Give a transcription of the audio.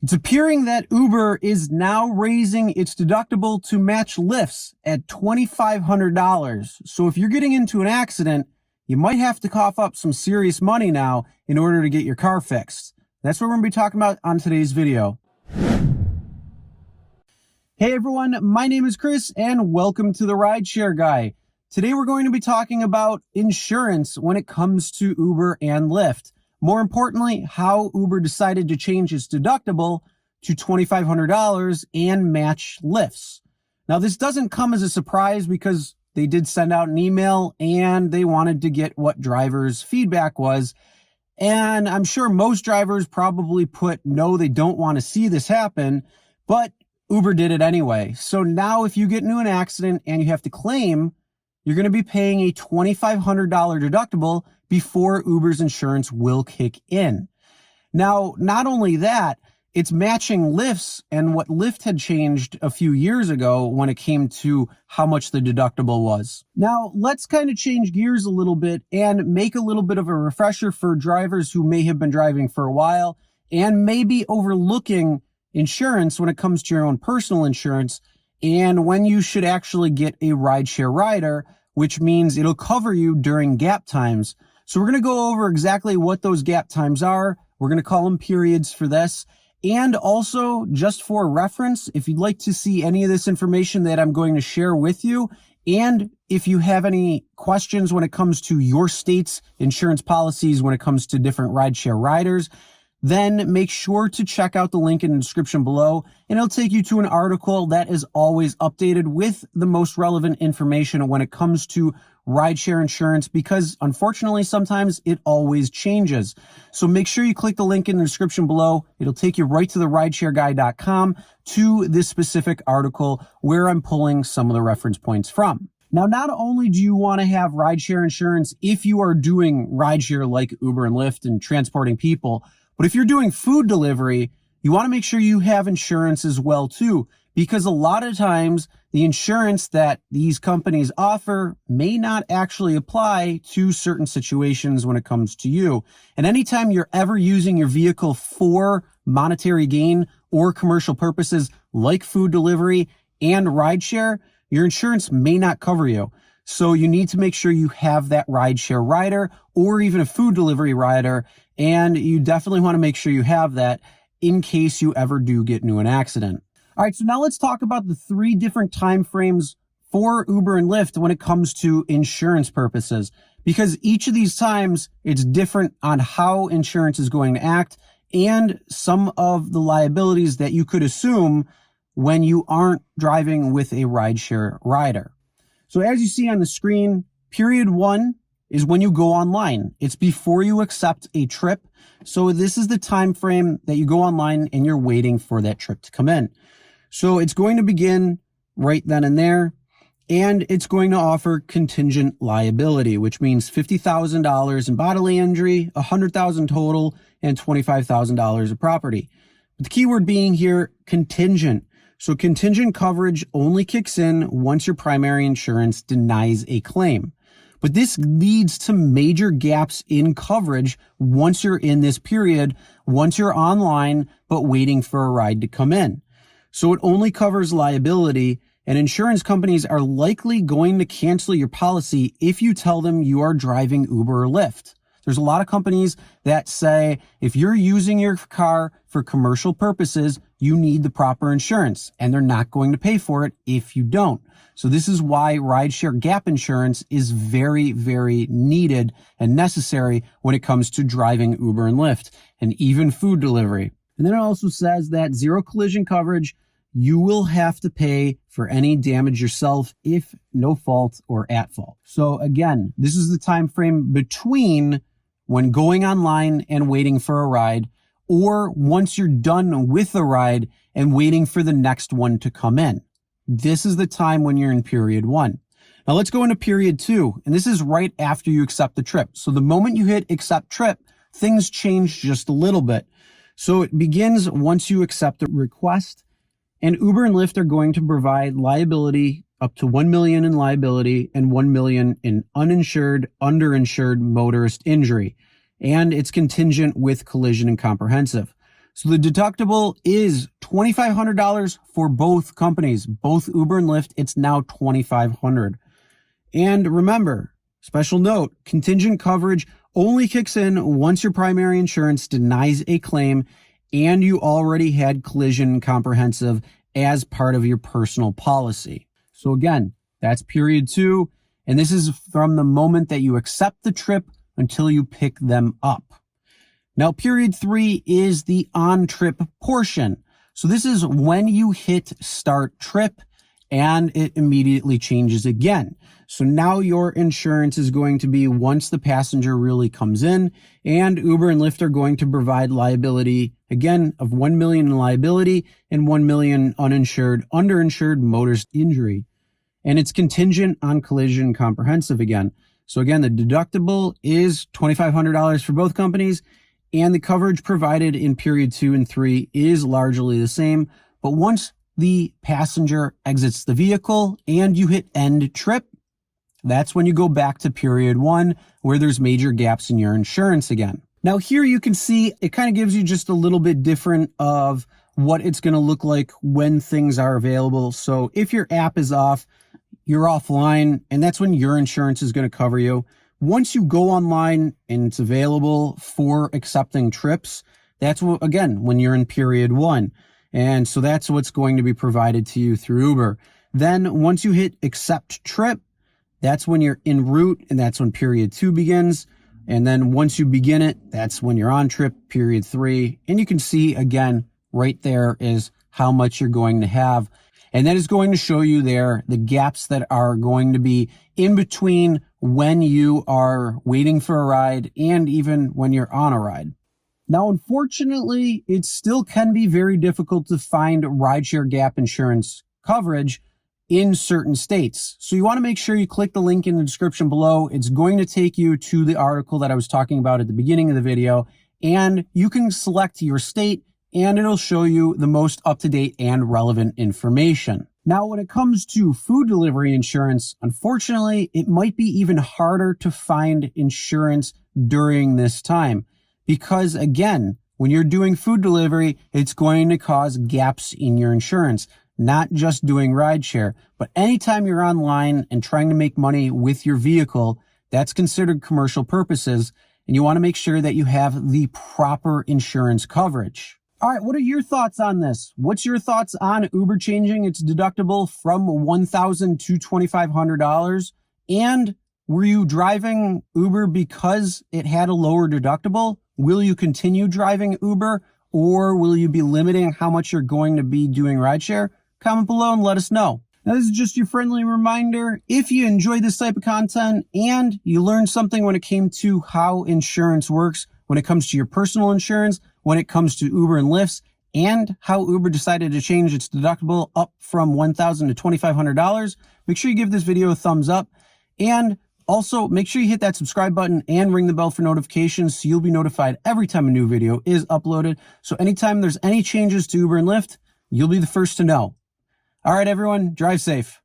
It's appearing that Uber is now raising its deductible to match Lyft's at $2,500. So if you're getting into an accident, you might have to cough up some serious money now in order to get your car fixed. That's what we're going to be talking about on today's video. Hey everyone, my name is Chris and welcome to the Rideshare Guy. Today we're going to be talking about insurance when it comes to Uber and Lyft. More importantly, how Uber decided to change its deductible to $2,500 and match Lyft's. Now this doesn't come as a surprise because they did send out an email and they wanted to get what drivers' feedback was. And I'm sure most drivers probably put no, they don't want to see this happen, but Uber did it anyway. So now if you get into an accident and you have to claim, you're going to be paying a $2,500 deductible before Uber's insurance will kick in. Now, not only that, it's matching Lyft's and what Lyft had changed a few years ago when it came to how much the deductible was. Now, let's kind of change gears a little bit and make a little bit of a refresher for drivers who may have been driving for a while and may be overlooking insurance when it comes to your own personal insurance and when you should actually get a rideshare rider, which means it'll cover you during gap times. So we're going to go over exactly what those gap times are. We're going to call them periods for this. And also, just for reference, if you'd like to see any of this information that I'm going to share with you, and if you have any questions when it comes to your state's insurance policies, when it comes to different rideshare riders, then make sure to check out the link in the description below, and it'll take you to an article that is always updated with the most relevant information when it comes to rideshare insurance, because unfortunately, sometimes it always changes. So make sure you click the link in the description below. It'll take you right to the rideshareguy.com to this specific article where I'm pulling some of the reference points from. Now, not only do you want to have rideshare insurance if you are doing rideshare like Uber and Lyft and transporting people, but if you're doing food delivery, you want to make sure you have insurance as well too, because a lot of times the insurance that these companies offer may not actually apply to certain situations when it comes to you. And anytime you're ever using your vehicle for monetary gain or commercial purposes like food delivery and rideshare, your insurance may not cover you. So you need to make sure you have that rideshare rider or even a food delivery rider. And you definitely want to make sure you have that in case you ever do get into an accident. All right, so now let's talk about the three different time frames for Uber and Lyft when it comes to insurance purposes, because each of these times it's different on how insurance is going to act and some of the liabilities that you could assume when you aren't driving with a rideshare rider. So as you see on the screen, period 1 is when you go online. It's before you accept a trip. So this is the time frame that you go online and you're waiting for that trip to come in. So it's going to begin right then and there, and it's going to offer contingent liability, which means $50,000 in bodily injury, $100,000 total, and $25,000 of property. But the key word being here, contingent. So contingent coverage only kicks in once your primary insurance denies a claim. But this leads to major gaps in coverage once you're in this period, once you're online, but waiting for a ride to come in. So it only covers liability, and insurance companies are likely going to cancel your policy if you tell them you are driving Uber or Lyft. There's a lot of companies that say if you're using your car for commercial purposes, you need the proper insurance, and they're not going to pay for it if you don't. So this is why rideshare gap insurance is very, very needed and necessary when it comes to driving Uber and Lyft and even food delivery. And then it also says that zero collision coverage, you will have to pay for any damage yourself if no fault or at fault. So again, this is the time frame between when going online and waiting for a ride, or once you're done with the ride and waiting for the next one to come in. This is the time when you're in period 1. Now let's go into period 2, and this is right after you accept the trip. So the moment you hit accept trip, things change just a little bit. So it begins once you accept a request, and Uber and Lyft are going to provide liability up to $1 million in liability and $1 million in uninsured, underinsured motorist injury. And it's contingent with collision and comprehensive. So the deductible is $2,500 for both companies, both Uber and Lyft. It's now $2,500. And remember, special note, contingent coverage only kicks in once your primary insurance denies a claim and you already had collision comprehensive as part of your personal policy. So again, that's period 2. And this is from the moment that you accept the trip until you pick them up. Now, period 3 is the on-trip portion. So this is when you hit start trip and it immediately changes again. So now your insurance is going to be once the passenger really comes in, and Uber and Lyft are going to provide liability, again, of $1 million in liability and $1 million underinsured motorist injury. And it's contingent on collision comprehensive again. So again, the deductible is $2,500 for both companies, and the coverage provided in period 2 and 3 is largely the same. But once the passenger exits the vehicle and you hit end trip, that's when you go back to period 1, where there's major gaps in your insurance again. Now here you can see it kind of gives you just a little bit different of what it's going to look like when things are available. So if your app is off, you're offline, and that's when your insurance is going to cover you. Once you go online and it's available for accepting trips, that's what, again, when you're in period 1. And so that's what's going to be provided to you through Uber. Then once you hit accept trip, that's when you're en route, and that's when period 2 begins. And then once you begin it, that's when you're on trip, period 3. And you can see again, right there is how much you're going to have. And that is going to show you there the gaps that are going to be in between when you are waiting for a ride and even when you're on a ride. Now, unfortunately, it still can be very difficult to find rideshare gap insurance coverage in certain states. So you want to make sure you click the link in the description below. It's going to take you to the article that I was talking about at the beginning of the video, and you can select your state and it'll show you the most up-to-date and relevant information. Now, when it comes to food delivery insurance, unfortunately, it might be even harder to find insurance during this time because, again, when you're doing food delivery, it's going to cause gaps in your insurance, not just doing rideshare, but anytime you're online and trying to make money with your vehicle, that's considered commercial purposes, and you want to make sure that you have the proper insurance coverage. All right, what are your thoughts on this? What's your thoughts on Uber changing its deductible from $1,000 to $2,500? And were you driving Uber because it had a lower deductible? Will you continue driving Uber, or will you be limiting how much you're going to be doing rideshare? Comment below and let us know. Now, this is just your friendly reminder. If you enjoyed this type of content and you learned something when it came to how insurance works, when it comes to your personal insurance, when it comes to Uber and Lyft, and how Uber decided to change its deductible up from $1,000 to $2,500, make sure you give this video a thumbs up. And also, make sure you hit that subscribe button and ring the bell for notifications so you'll be notified every time a new video is uploaded. So anytime there's any changes to Uber and Lyft, you'll be the first to know. All right, everyone, drive safe.